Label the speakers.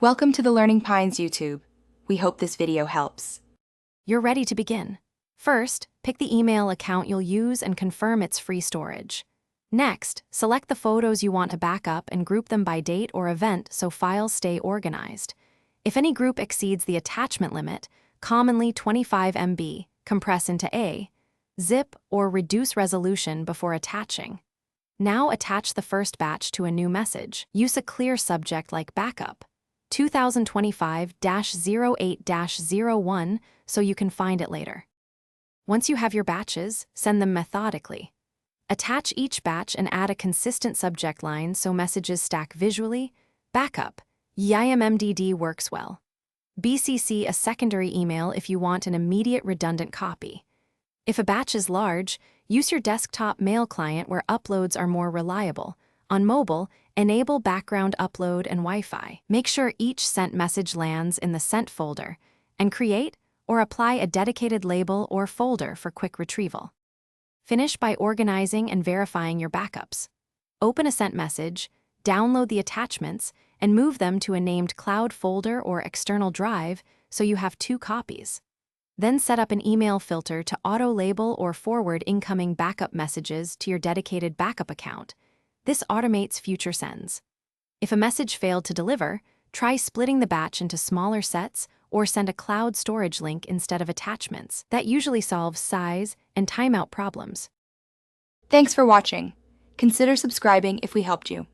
Speaker 1: Welcome to the Learning Pines YouTube. We hope this video helps.
Speaker 2: You're ready to begin. First, pick the email account you'll use and confirm its free storage. Next, select the photos you want to back up and group them by date or event so files stay organized. If any group exceeds the attachment limit, commonly 25 MB, compress into A, zip, or reduce resolution before attaching. Now attach the first batch to a new message. Use a clear subject like backup, 2025-08-01, so you can find it later. Once you have your batches, send them methodically. Attach each batch and add a consistent subject line so messages stack visually. Backup. YIMMDD works well. BCC a secondary email if you want an immediate redundant copy. If a batch is large, use your desktop mail client where uploads are more reliable. On mobile, enable background upload and Wi-Fi. Make sure each sent message lands in the sent folder, and create or apply a dedicated label or folder for quick retrieval. Finish by organizing and verifying your backups. Open a sent message, download the attachments, and move them to a named cloud folder or external drive so you have 2 copies. Then set up an email filter to auto-label or forward incoming backup messages to your dedicated backup account. This automates future sends. If a message failed to deliver, try splitting the batch into smaller sets or send a cloud storage link instead of attachments. That usually solves size and timeout problems.
Speaker 1: Thanks for watching. Consider subscribing if we helped you.